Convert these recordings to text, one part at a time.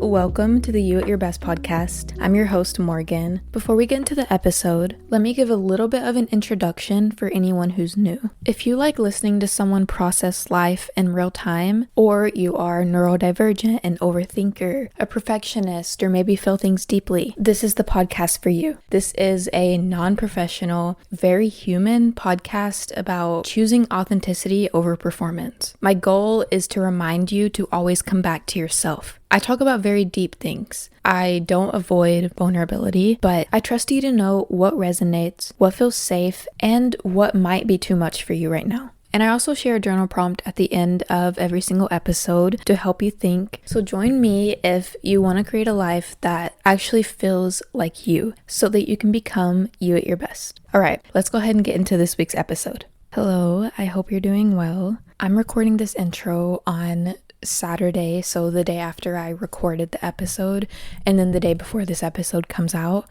Welcome to the You at Your Best podcast. I'm your host, Morgan. Before we get into the episode, let me give a little bit of an introduction for anyone who's new. If you like listening to someone process life in real time, or you are neurodivergent, an overthinker, a perfectionist, or maybe feel things deeply, this is the podcast for you. This is a non-professional, very human podcast about choosing authenticity over performance. My goal is to remind you to always come back to yourself. I talk about very deep things. I don't avoid vulnerability, but I trust you to know what resonates, what feels safe, and what might be too much for you right now. And I also share a journal prompt at the end of every single episode to help you think. So join me if you want to create a life that actually feels like you, so that you can become you at your best. All right, let's go ahead and get into this week's episode. Hello, I hope you're doing well. I'm recording this intro on Saturday, so the day after I recorded the episode, and then the day before this episode comes out,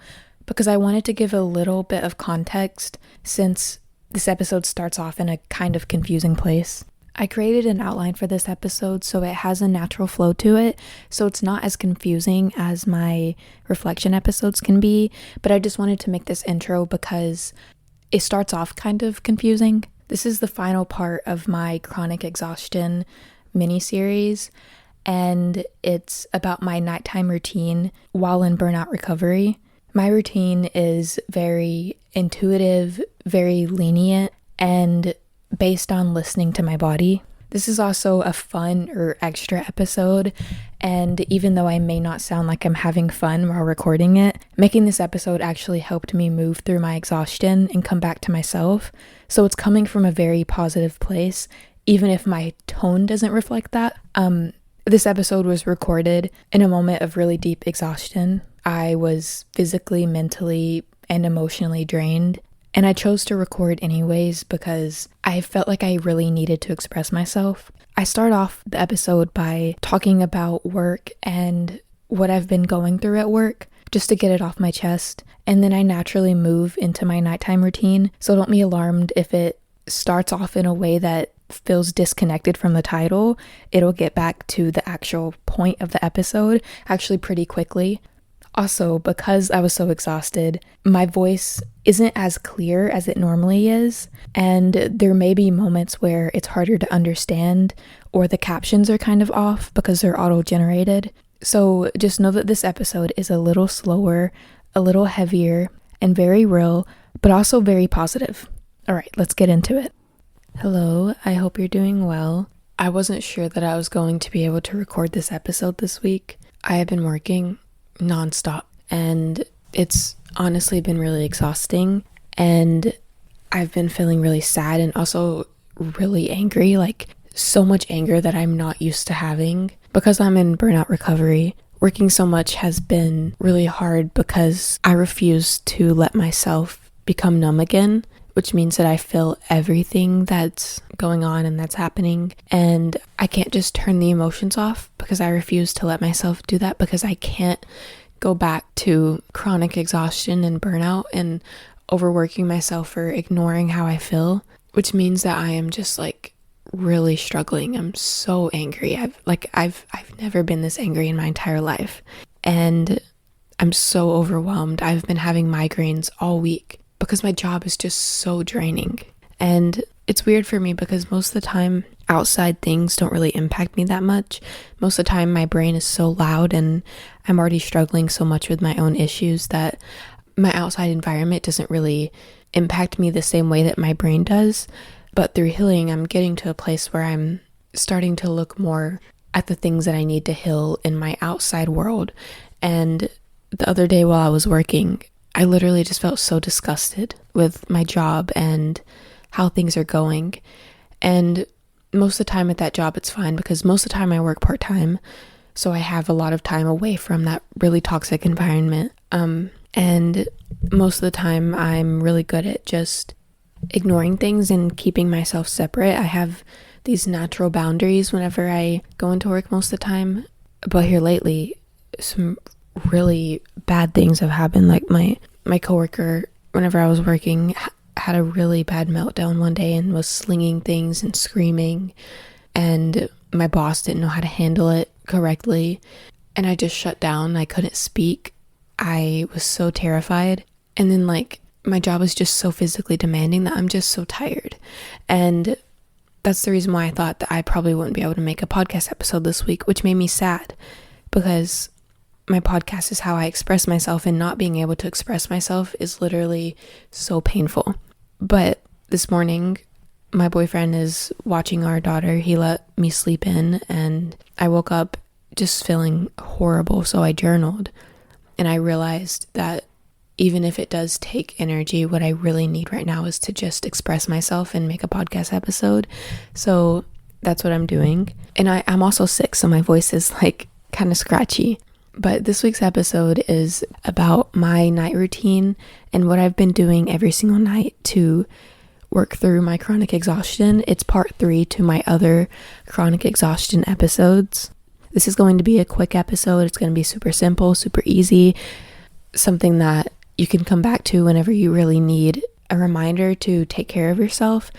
because I wanted to give a little bit of context since this episode starts off in a kind of confusing place. I created an outline for this episode so it has a natural flow to it, so it's not as confusing as my reflection episodes can be, but I just wanted to make this intro because it starts off kind of confusing. This is the final part of my chronic exhaustion mini-series, and it's about my nighttime routine while in burnout recovery. My routine is very intuitive, very lenient, and based on listening to my body. This is also a fun or extra episode, and even though I may not sound like I'm having fun while recording it, making this episode actually helped me move through my exhaustion and come back to myself. So it's coming from a very positive place, even if my tone doesn't reflect that. This episode was recorded in a moment of really deep exhaustion. I was physically, mentally, and emotionally drained, and I chose to record anyways because I felt like I really needed to express myself. I start off the episode by talking about work and what I've been going through at work, just to get it off my chest, and then I naturally move into my nighttime routine, so don't be alarmed if it starts off in a way that feels disconnected from the title. It'll get back to the actual point of the episode actually pretty quickly. Also, because I was so exhausted, my voice isn't as clear as it normally is, and there may be moments where it's harder to understand or the captions are kind of off because they're auto-generated. So just know that this episode is a little slower, a little heavier, and very real, but also very positive. All right, let's get into it. Hello, I hope you're doing well. I wasn't sure that I was going to be able to record this episode this week. I have been working nonstop, and it's honestly been really exhausting, and I've been feeling really sad and also really angry, like so much anger that I'm not used to having. Because I'm in burnout recovery, working so much has been really hard because I refuse to let myself become numb again, which means that I feel everything that's going on and that's happening. And I can't just turn the emotions off because I refuse to let myself do that, because I can't go back to chronic exhaustion and burnout and overworking myself or ignoring how I feel, which means that I am just like really struggling. I'm so angry. I've never been this angry in my entire life. And I'm so overwhelmed. I've been having migraines all week because my job is just so draining. And it's weird for me because most of the time outside things don't really impact me that much. Most of the time my brain is so loud and I'm already struggling so much with my own issues that my outside environment doesn't really impact me the same way that my brain does. But through healing, I'm getting to a place where I'm starting to look more at the things that I need to heal in my outside world. And the other day while I was working, I literally just felt so disgusted with my job and how things are going. And most of the time at that job, it's fine because most of the time I work part-time. So I have a lot of time away from that really toxic environment. And most of the time I'm really good at just ignoring things and keeping myself separate. I have these natural boundaries whenever I go into work most of the time. But here lately, some really bad things have happened. Like my coworker, whenever I was working, had a really bad meltdown one day and was slinging things and screaming, and my boss didn't know how to handle it correctly. and I just shut down. I couldn't speak. I was so terrified. And then like my job was just so physically demanding that I'm just so tired. And that's the reason why I thought that I probably wouldn't be able to make a podcast episode this week, which made me sad because my podcast is how I express myself, and not being able to express myself is literally so painful. But this morning, my boyfriend is watching our daughter. He let me sleep in, and I woke up just feeling horrible. So I journaled, and I realized that even if it does take energy, what I really need right now is to just express myself and make a podcast episode. So that's what I'm doing. And I'm also sick, so my voice is like kind of scratchy. But this week's episode is about my night routine and what I've been doing every single night to work through my chronic exhaustion. It's part 3 to my other chronic exhaustion episodes. This is going to be a quick episode. It's going to be super simple, super easy, something that you can come back to whenever you really need a reminder to take care of yourself,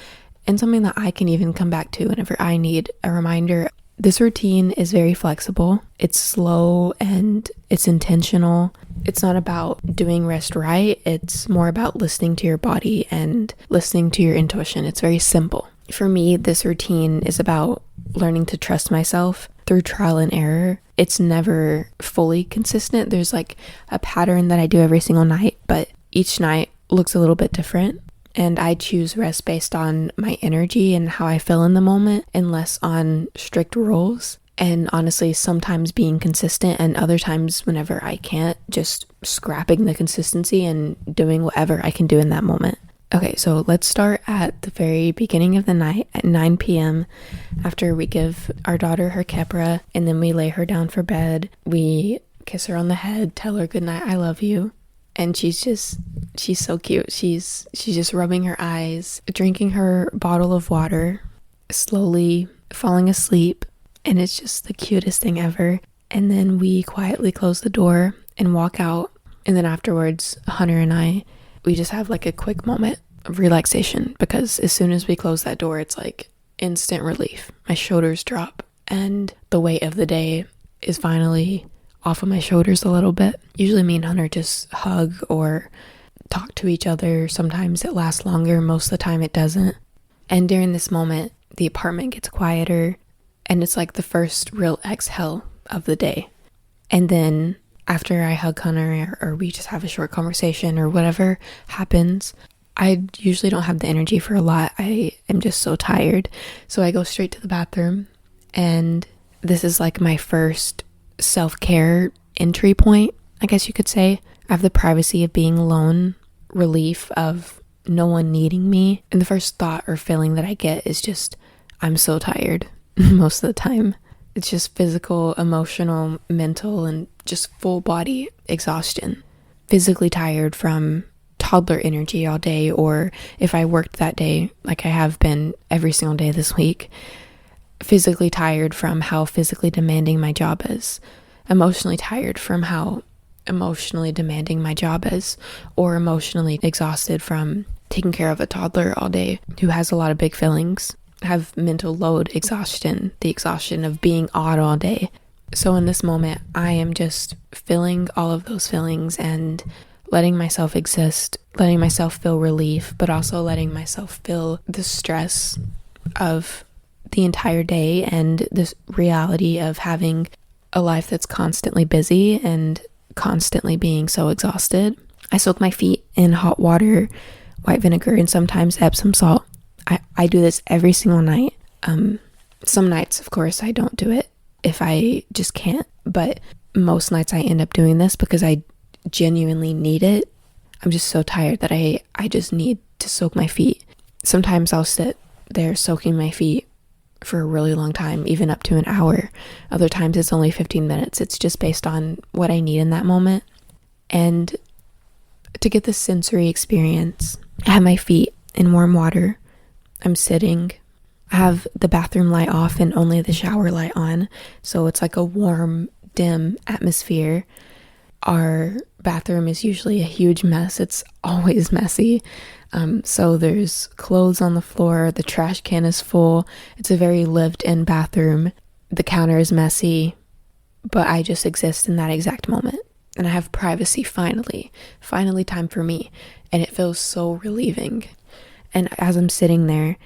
and something that I can even come back to whenever I need a reminder. This routine is very flexible. It's slow and it's intentional. It's not about doing rest right. It's more about listening to your body and listening to your intuition. It's very simple. For me, this routine is about learning to trust myself through trial and error. It's never fully consistent. There's like a pattern that I do every single night, but each night looks a little bit different. And I choose rest based on my energy and how I feel in the moment, and less on strict rules. And honestly, sometimes being consistent, and other times whenever I can't, just scrapping the consistency and doing whatever I can do in that moment. Okay, so let's start at the very beginning of the night at 9 p.m. after we give our daughter her Keppra, and then we lay her down for bed. We kiss her on the head, tell her good night, I love you. And she's so cute. She's just rubbing her eyes, drinking her bottle of water, slowly falling asleep. And it's just the cutest thing ever. And then we quietly close the door and walk out. And then afterwards, Hunter and I, we just have like a quick moment of relaxation, because as soon as we close that door, it's like instant relief. My shoulders drop and the weight of the day is finally off of my shoulders a little bit. Usually me and Hunter just hug or talk to each other. Sometimes it lasts longer. Most of the time it doesn't. And during this moment, the apartment gets quieter, and it's like the first real exhale of the day. And then after I hug Hunter, or we just have a short conversation or whatever happens, I usually don't have the energy for a lot. I am just so tired. So I go straight to the bathroom, and this is like my first self-care entry point, I guess you could say. I have the privacy of being alone, relief of no one needing me, and the first thought or feeling that I get is just, I'm so tired. Most of the time it's just physical, emotional, mental, and just full body exhaustion. Physically tired from toddler energy all day, or if I worked that day like I have been every single day this week, physically tired from how physically demanding my job is, emotionally tired from how emotionally demanding my job is, or emotionally exhausted from taking care of a toddler all day who has a lot of big feelings. I have mental load exhaustion, the exhaustion of being odd all day. So in this moment, I am just feeling all of those feelings and letting myself exist, letting myself feel relief, but also letting myself feel the stress of the entire day and this reality of having a life that's constantly busy and constantly being so exhausted. I soak my feet in hot water, white vinegar, and sometimes Epsom salt. I do this every single night. Some nights, of course, I don't do it if I just can't, but most nights I end up doing this because I genuinely need it. I'm just so tired that I just need to soak my feet. Sometimes I'll sit there soaking my feet for a really long time, even up to an hour. Other times it's only 15 minutes. It's just based on what I need in that moment. And to get this sensory experience, I have my feet in warm water. I'm sitting. I have the bathroom light off and only the shower light on. So it's like a warm, dim atmosphere. Our bathroom is usually a huge mess. It's always messy. So there's clothes on the floor. The trash can is full. It's a very lived-in bathroom. The counter is messy. but I just exist in that exact moment. And I have privacy finally time for me. And it feels so relieving. And as I'm sitting there,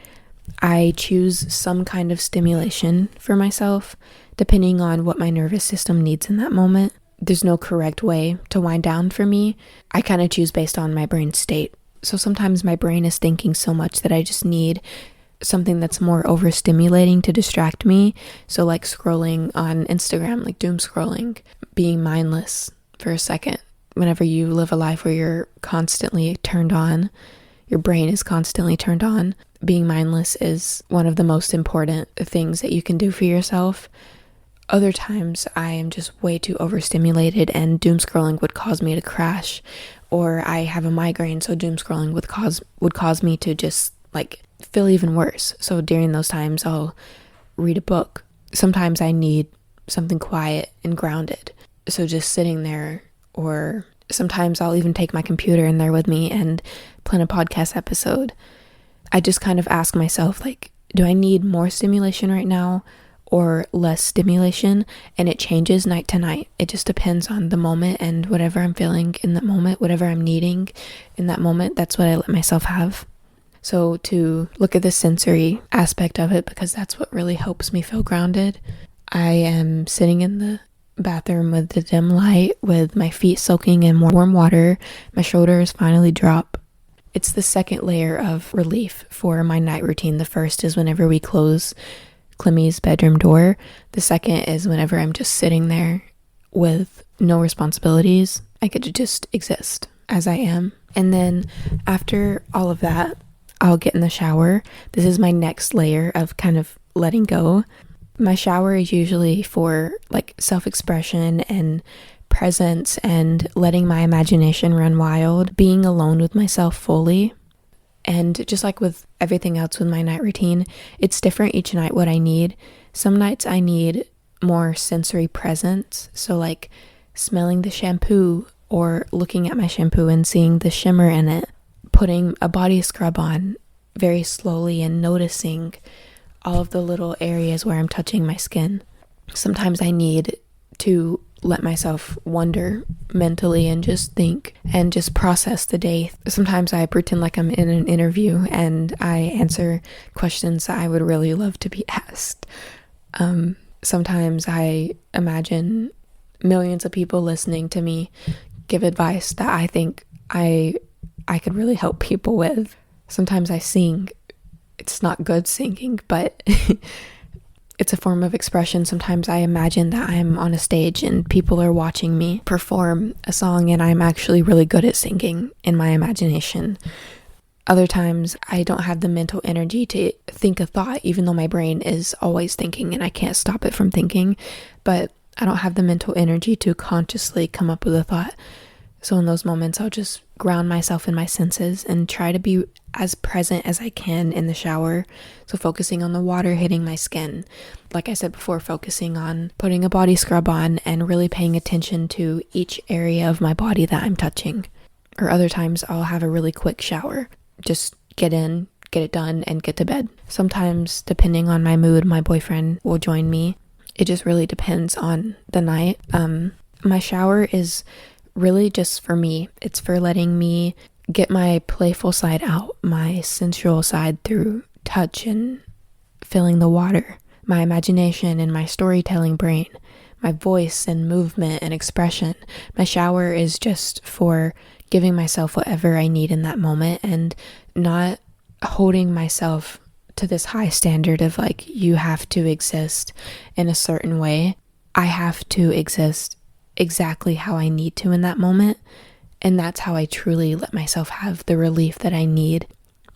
I choose some kind of stimulation for myself, depending on what my nervous system needs in that moment. There's no correct way to wind down for me. I kind of choose based on my brain state. So sometimes my brain is thinking so much that I just need something that's more overstimulating to distract me. So like scrolling on Instagram, like doom scrolling, being mindless for a second. Whenever you live a life where you're constantly turned on, your brain is constantly turned on, being mindless is one of the most important things that you can do for yourself. Other times I am just way too overstimulated and doom scrolling would cause me to crash, or I have a migraine, so doom scrolling would cause me to just like feel even worse. So during those times I'll read a book. Sometimes I need something quiet and grounded. So just sitting there, or sometimes I'll even take my computer in there with me and plan a podcast episode. I just kind of ask myself, like, do I need more stimulation right now or less stimulation? And it changes night to night. It just depends on the moment and whatever I'm feeling in that moment, whatever I'm needing in that moment, that's what I let myself have. So to look at the sensory aspect of it, because that's what really helps me feel grounded, I am sitting in the bathroom with the dim light, with my feet soaking in warm water. My shoulders finally drop. It's the second layer of relief for my night routine. The first is whenever we close Clemmy's bedroom door. The second is whenever I'm just sitting there with no responsibilities. I get to just exist as I am. And then after all of that, I'll get in the shower. This is my next layer of kind of letting go. My shower is usually for like self-expression and presence and letting my imagination run wild, being alone with myself fully. And just like with everything else with my night routine, it's different each night what I need. Some nights I need more sensory presence, so like smelling the shampoo or looking at my shampoo and seeing the shimmer in it, putting a body scrub on very slowly and noticing all of the little areas where I'm touching my skin. Sometimes I need to let myself wonder mentally and just think and just process the day. Sometimes I pretend like I'm in an interview and I answer questions that I would really love to be asked. Sometimes I imagine millions of people listening to me give advice that I think I could really help people with. Sometimes I sing. It's not good singing, but it's a form of expression. Sometimes I imagine that I'm on a stage and people are watching me perform a song and I'm actually really good at singing in my imagination. Other times I don't have the mental energy to think a thought, even though my brain is always thinking and I can't stop it from thinking, but I don't have the mental energy to consciously come up with a thought. So in those moments, I'll just ground myself in my senses and try to be as present as I can in the shower. So focusing on the water hitting my skin. Like I said before, focusing on putting a body scrub on and really paying attention to each area of my body that I'm touching. Or other times I'll have a really quick shower. Just get in, get it done, and get to bed. Sometimes, depending on my mood, my boyfriend will join me. It just really depends on the night. My shower is really just for me. It's for letting me get my playful side out, my sensual side through touch and feeling the water, my imagination and my storytelling brain, my voice and movement and expression. My shower is just for giving myself whatever I need in that moment and not holding myself to this high standard of like, you have to exist in a certain way. I have to exist exactly how I need to in that moment. And that's how I truly let myself have the relief that I need.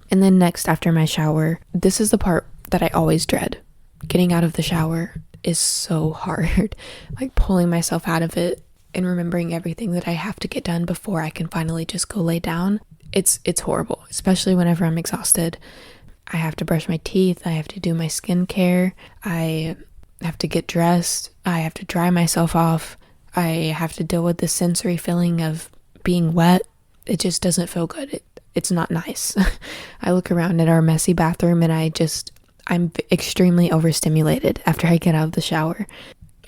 And then next, after my shower, this is the part that I always dread. Getting out of the shower is so hard. Like pulling myself out of it and remembering everything that I have to get done before I can finally just go lay down. It's horrible, especially whenever I'm exhausted. I have to brush my teeth. I have to do my skincare. I have to get dressed. I have to dry myself off. I have to deal with the sensory feeling of being wet. It just doesn't feel good. It's not nice. I look around at our messy bathroom and I'm extremely overstimulated after I get out of the shower.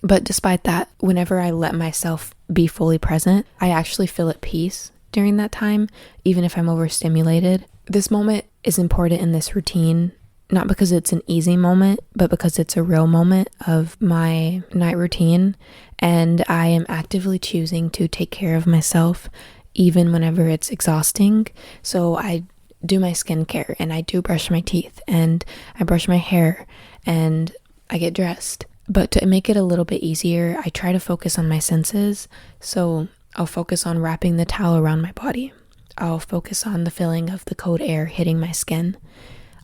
But despite that, whenever I let myself be fully present, I actually feel at peace during that time, even if I'm overstimulated. This moment is important in this routine, not because it's an easy moment, but because it's a real moment of my night routine, and I am actively choosing to take care of myself even whenever it's exhausting. So I do my skincare, and I do brush my teeth, and I brush my hair, and I get dressed. But to make it a little bit easier, I try to focus on my senses. So I'll focus on wrapping the towel around my body. I'll focus on the feeling of the cold air hitting my skin.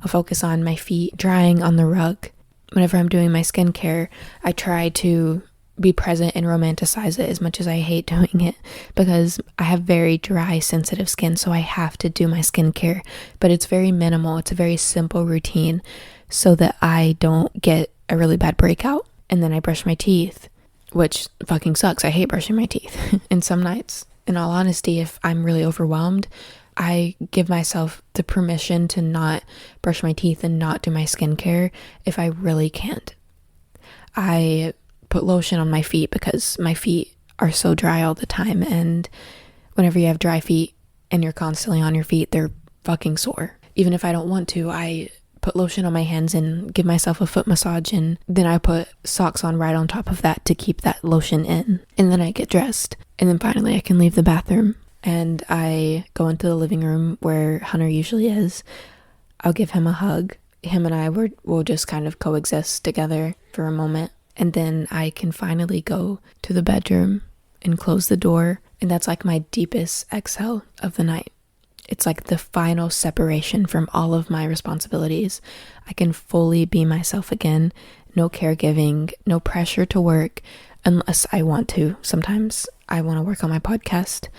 I'll focus on my feet drying on the rug. Whenever I'm doing my skincare, I try to be present and romanticize it as much as I hate doing it, because I have very dry, sensitive skin, so I have to do my skincare. But it's very minimal. It's a very simple routine so that I don't get a really bad breakout. And then I brush my teeth, which fucking sucks. I hate brushing my teeth. And some nights, in all honesty, if I'm really overwhelmed, I give myself the permission to not brush my teeth and not do my skincare if I really can't. I put lotion on my feet because my feet are so dry all the time, and whenever you have dry feet and you're constantly on your feet, they're fucking sore. Even if I don't want to, I put lotion on my hands and give myself a foot massage, and then I put socks on right on top of that to keep that lotion in, and then I get dressed, and then finally I can leave the bathroom and I go into the living room where Hunter usually is. I'll give him a hug. Him and I will just kind of coexist together for a moment, and then I can finally go to the bedroom and close the door, and that's like my deepest exhale of the night. It's like the final separation from all of my responsibilities. I can fully be myself again. No caregiving, no pressure to work unless I want to. Sometimes I want to work on my podcast.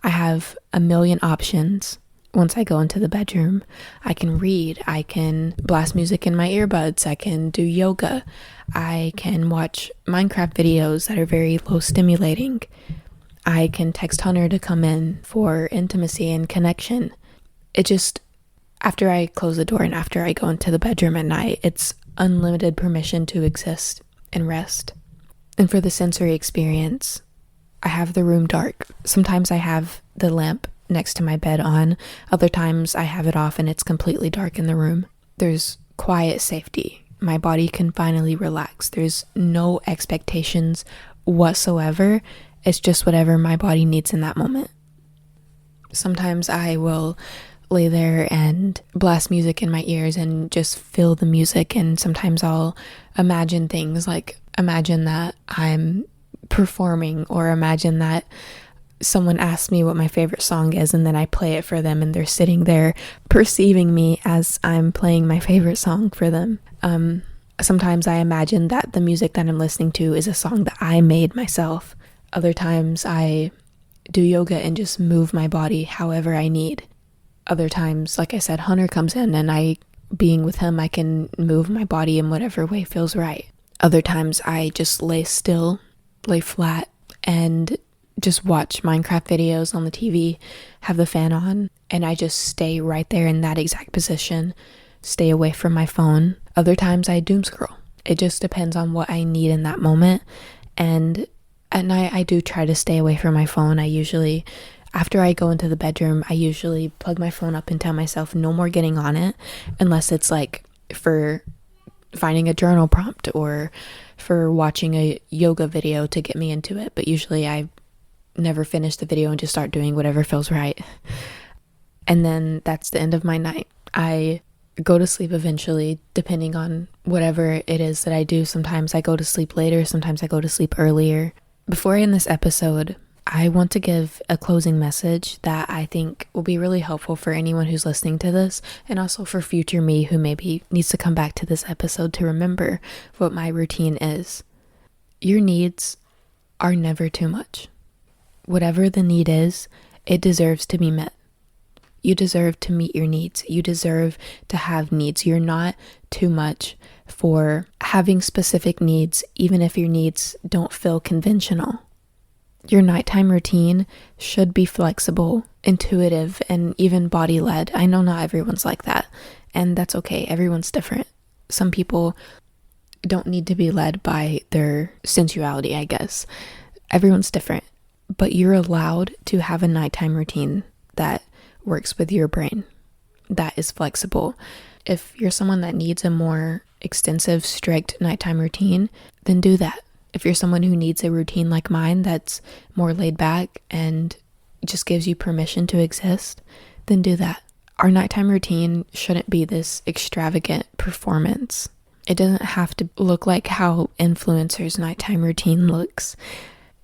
I have a million options once I go into the bedroom. I can read. I can blast music in my earbuds. I can do yoga. I can watch Minecraft videos that are very low stimulating. I can text Hunter to come in for intimacy and connection. It just, after I close the door and after I go into the bedroom at night, it's unlimited permission to exist and rest. And for the sensory experience, I have the room dark. Sometimes I have the lamp next to my bed on. Other times I have it off and it's completely dark in the room. There's quiet safety. My body can finally relax. There's no expectations whatsoever. It's just whatever my body needs in that moment. Sometimes I will lay there and blast music in my ears and just feel the music. And sometimes I'll imagine things, like imagine that I'm performing, or imagine that someone asks me what my favorite song is, and then I play it for them and they're sitting there perceiving me as I'm playing my favorite song for them. Sometimes I imagine that the music that I'm listening to is a song that I made myself. Other times I do yoga and just move my body however I need. Other times, like I said, Hunter comes in and being with him, I can move my body in whatever way feels right. Other times I just lay still, lay flat, and just watch Minecraft videos on the TV, have the fan on, and I just stay right there in that exact position, stay away from my phone. Other times I doom scroll. It just depends on what I need in that moment. And at night, I do try to stay away from my phone. After I go into the bedroom, I usually plug my phone up and tell myself no more getting on it, unless it's like for finding a journal prompt or for watching a yoga video to get me into it. But usually I never finish the video and just start doing whatever feels right. And then that's the end of my night. I go to sleep eventually, depending on whatever it is that I do. Sometimes I go to sleep later, sometimes I go to sleep earlier. Before I end this episode, I want to give a closing message that I think will be really helpful for anyone who's listening to this, and also for future me who maybe needs to come back to this episode to remember what my routine is. Your needs are never too much. Whatever the need is, it deserves to be met. You deserve to meet your needs. You deserve to have needs. You're not too much for having specific needs, even if your needs don't feel conventional. Your nighttime routine should be flexible, intuitive, and even body-led. I know not everyone's like that, and that's okay. Everyone's different. Some people don't need to be led by their sensuality, I guess. Everyone's different, but you're allowed to have a nighttime routine that works with your brain, that is flexible. If you're someone that needs a more extensive, strict nighttime routine, then do that. If you're someone who needs a routine like mine that's more laid back and just gives you permission to exist, then do that. Our nighttime routine shouldn't be this extravagant performance. It doesn't have to look like how influencers' nighttime routine looks.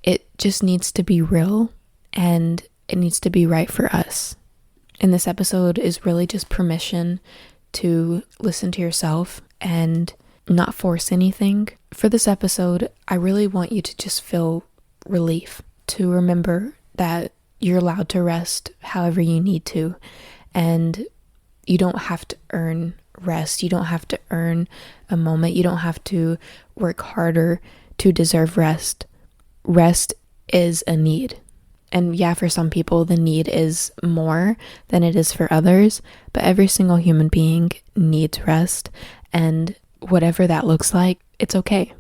It just needs to be real, and it needs to be right for us. And this episode is really just permission to listen to yourself and not force anything. For this episode, I really want you to just feel relief, to remember that you're allowed to rest however you need to, and you don't have to earn rest. You don't have to earn a moment. You don't have to work harder to deserve rest. Rest is a need. And yeah, for some people, the need is more than it is for others, but every single human being needs rest, and whatever that looks like, it's okay.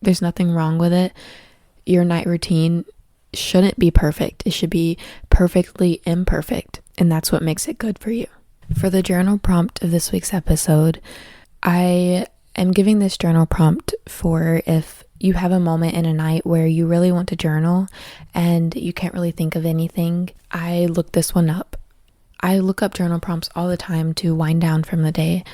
There's nothing wrong with it. Your night routine shouldn't be perfect. It should be perfectly imperfect, and that's what makes it good for you. For the journal prompt of this week's episode, I am giving this journal prompt for if you have a moment in a night where you really want to journal and you can't really think of anything. I looked this one up. I look up journal prompts all the time to wind down from the day.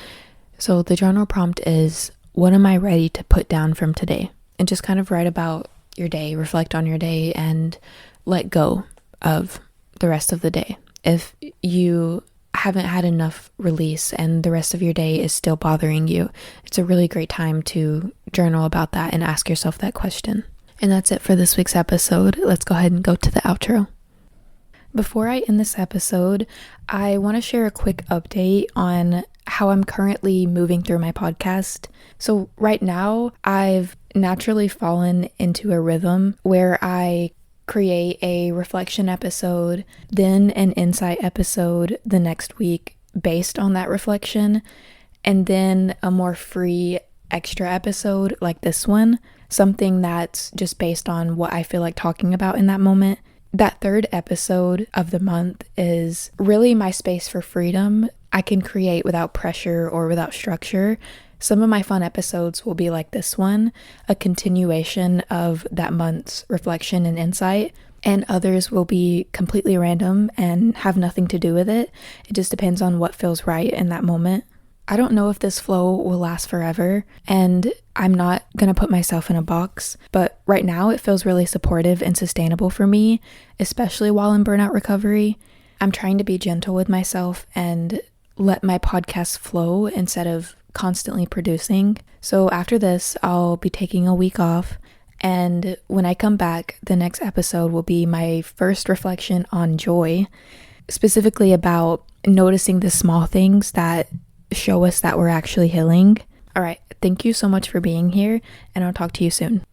So the journal prompt is, what am I ready to put down from today? And just kind of write about your day, reflect on your day, and let go of the rest of the day. If you haven't had enough release and the rest of your day is still bothering you, it's a really great time to journal about that and ask yourself that question. And that's it for this week's episode. Let's go ahead and go to the outro. Before I end this episode, I want to share a quick update on how I'm currently moving through my podcast. So right now, I've naturally fallen into a rhythm where I create a reflection episode, then an insight episode the next week based on that reflection, and then a more free extra episode like this one, something that's just based on what I feel like talking about in that moment. That third episode of the month is really my space for freedom. I can create without pressure or without structure. Some of my fun episodes will be like this one, a continuation of that month's reflection and insight, and others will be completely random and have nothing to do with it. It just depends on what feels right in that moment. I don't know if this flow will last forever, and I'm not going to put myself in a box, but right now it feels really supportive and sustainable for me, especially while in burnout recovery. I'm trying to be gentle with myself and let my podcast flow instead of constantly producing. So after this, I'll be taking a week off, and when I come back, the next episode will be my first reflection on joy, specifically about noticing the small things that show us that we're actually healing. All right, thank you so much for being here, and I'll talk to you soon.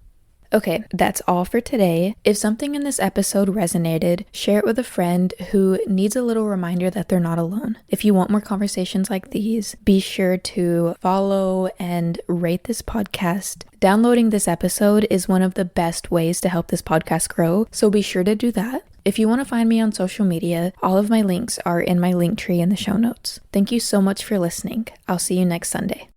Okay, that's all for today. If something in this episode resonated, share it with a friend who needs a little reminder that they're not alone. If you want more conversations like these, be sure to follow and rate this podcast. Downloading this episode is one of the best ways to help this podcast grow, so be sure to do that. If you want to find me on social media, all of my links are in my link tree in the show notes. Thank you so much for listening. I'll see you next Sunday.